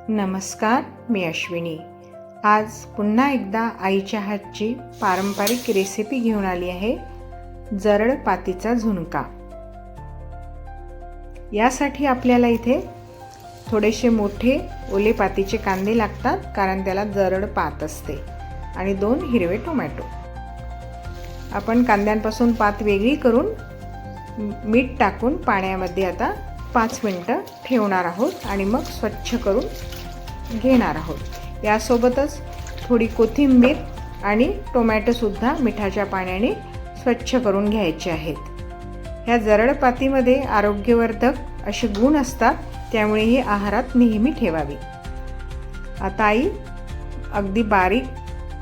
नमस्कार, मी अश्विनी। आज पुन्हा एकदा आईच्या हातची पारंपरिक रेसिपी घेऊन आली आहे, जरड पातीचा झुणका। यासाठी आपल्याला इथे थोडेसे मोठे ओले पातीचे कांदे लागतात, कारण त्याला जरड पात असते, आणि 2 हिरवे टोमॅटो। आपण कांद्यांपासून पात वेगळी करून मीठ टाकून पाण्यामध्ये आता 5 मिनिटं ठेवणार आहोत आणि मग स्वच्छ करून घेणार आहोत। यासोबतच थोडी कोथिंबीर आणि टोमॅटो सुद्धा मिठाच्या पाण्याने स्वच्छ करून घ्यायचे आहेत। ह्या जरड पातीमध्ये आरोग्यवर्धक असे गुण असतात, त्यामुळे ही आहारात नेहमी ठेवावी। आता आई अगदी बारीक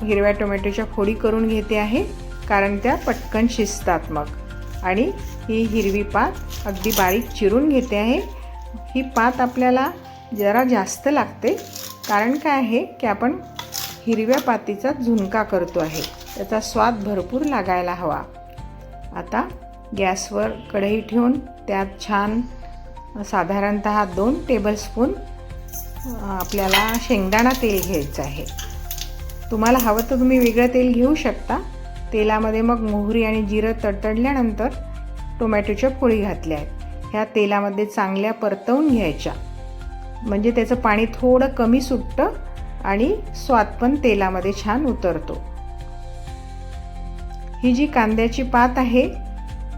हिरव्या टोमॅटोच्या फोडी करून घेते आहे, कारण त्या पटकन शिजतात मग। आणि ही हिरवी पात अगदी बारीक चिरून घेते आहे। ही पात आपल्याला जरा जास्त लागते, कारण काय आहे की आपण हिरव्या पातीचा झुणका करतो आहे, त्याचा स्वाद भरपूर लागायला हवा। आता गॅसवर कढई ठेवून त्यात छान साधारणतः 2 टेबलस्पून आपल्याला शेंगदाणा तेल घ्यायचं आहे। तुम्हाला हवं तर तुम्ही वेगळं तेल घेऊ शकता। तेलामध्ये मग मोहरी आणि जिरं तडतडल्यानंतर टोमॅटोच्या फोडी घातल्या आहेत। ह्या तेलामध्ये चांगल्या परतवून घ्यायच्या, म्हणजे त्याचं पाणी थोडं कमी सुटतं आणि स्वाद पण तेलामध्ये छान उतरतो। ही जी कांद्याची पात आहे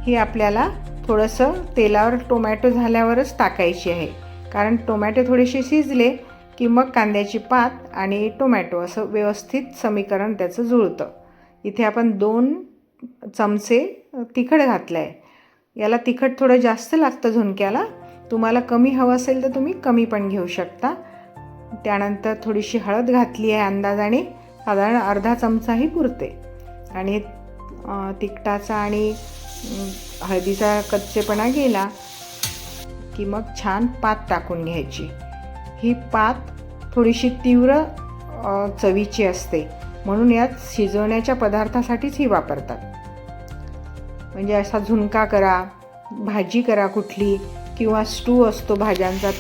ही आपल्याला थोडंसं तेलावर टोमॅटो झाल्यावरच टाकायची आहे, कारण टोमॅटो थोडेसे शिजले की मग कांद्याची पात आणि टोमॅटो असं व्यवस्थित समीकरण त्याचं जुळतं। इथे आपण 2 चमचे तिखट घातलं आहे। याला तिखट थोडं जास्त लागतं झुणक्याला, तुम्हाला कमी हवं असेल तर तुम्ही कमी पण घेऊ शकता। त्यानंतर थोडीशी हळद घातली आहे अंदाजाने, साधारण अर्धा चमचाही पुरते। आणि तिखटाचा आणि हळदीचा कच्चेपणा गेला की मग छान पात टाकून घ्यायची। ही पात थोडीशी तीव्र चवीची असते, म्हणून यात शिजवण्याच्या पदार्थासाठीच ही वापरतात। म्हणजे असा झुणका करा, भाजी करा कुठली, किंवा स्टू असतो भाज्यांचा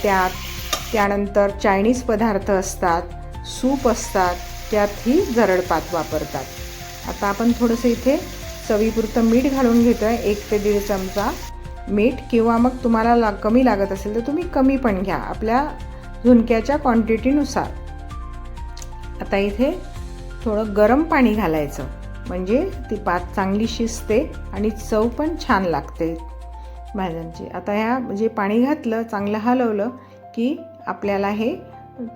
त्यानंतर चायनीज पदार्थ असतात, सूप असतात, त्यात ही जरड पात वापरतात। आता आपण थोडंसं इथे चवीपुरतं मीठ घालून घेतो आहे, 1 ते 1.5 चमचा मीठ, किंवा मग तुम्हाला कमी लागत असेल तर तुम्ही कमी पण घ्या, आपल्या झुणक्याच्या क्वांटिटीनुसार। आता इथे थोडं गरम पाणी घालायचं, म्हणजे ती पात चांगली शिजते आणि चव पण छान लागते भाज्यांची। आता ह्या जे पाणी घातलं, चांगलं हलवलं की आपल्याला हे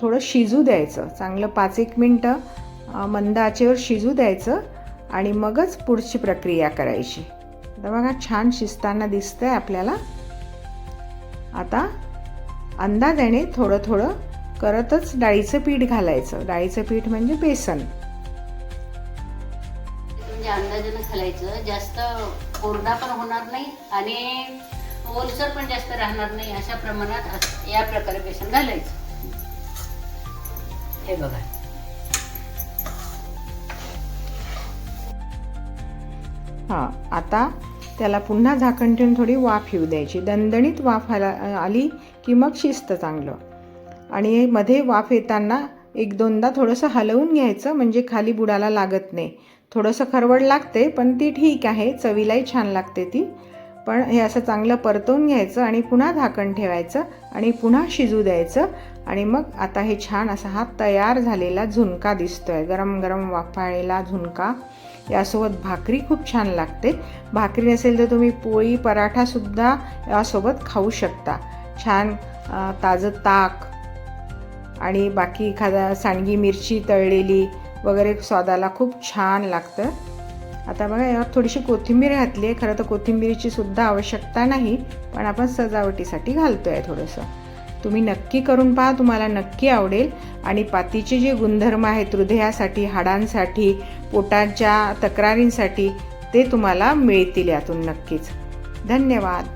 थोडं शिजू द्यायचं, चांगलं 5-1 मिनटं मंद आचेवर शिजू द्यायचं, आणि मगच पुढची प्रक्रिया करायची। आता बघा छान शिजताना दिसतंय आपल्याला। आता अंदाजाने थोडं थोडं करतच डाळीचं पीठ घालायचं। डाळीचं पीठ म्हणजे बेसन। अंदाजाने घालायचं, जास्त कोरडा पण होणार नाही आणि ओलसर पण जास्त राहणार नाही, अशा प्रमाणात या प्रकारे बेसन घालायचं। हे बघा, आता त्याला पुन्हा झाकण ठेवून थोडी वाफ येऊ द्यायची। दणदणीत वाफ आली की मग शिजतं चांगलं। आणि मध्ये वाफ येताना 1-2दा थोडंसं हलवून घ्यायचं, म्हणजे खाली बुडाला लागत नाही। थोडंसं खरवड लागते, पण ती ठीक आहे, चवीलाही छान लागते ती। पण हे असं चांगलं परतवून घ्यायचं आणि पुन्हा झाकण ठेवायचं आणि पुन्हा शिजू द्यायचं। आणि मग आता हे छान असा हा तयार झालेला झुणका दिसतोय, गरम गरम वाफाळलेला झुणका। यासोबत भाकरी खूप छान लागते। भाकरी नसेल तर तुम्ही पोळी पराठासुद्धा यासोबत खाऊ शकता। छान ताजं ताक आणि बाकी एखादा सांडगी मिरची तळलेली वगैरे स्वादाला खूप छान लागतं। आता बघा यात थोडीशी कोथिंबीर घातली आहे। खरं तर कोथिंबीरीची सुद्धा आवश्यकता नाही, पण आपण सजावटीसाठी घालतो आहे थोडंसं। तुम्ही नक्की करून पहा, तुम्हाला नक्की आवडेल। आणि पातीचे जे गुणधर्म आहेत हृदयासाठी, हाडांसाठी, पोटाच्या तक्रारींसाठी, ते तुम्हाला मिळतील यातून नक्कीच। धन्यवाद।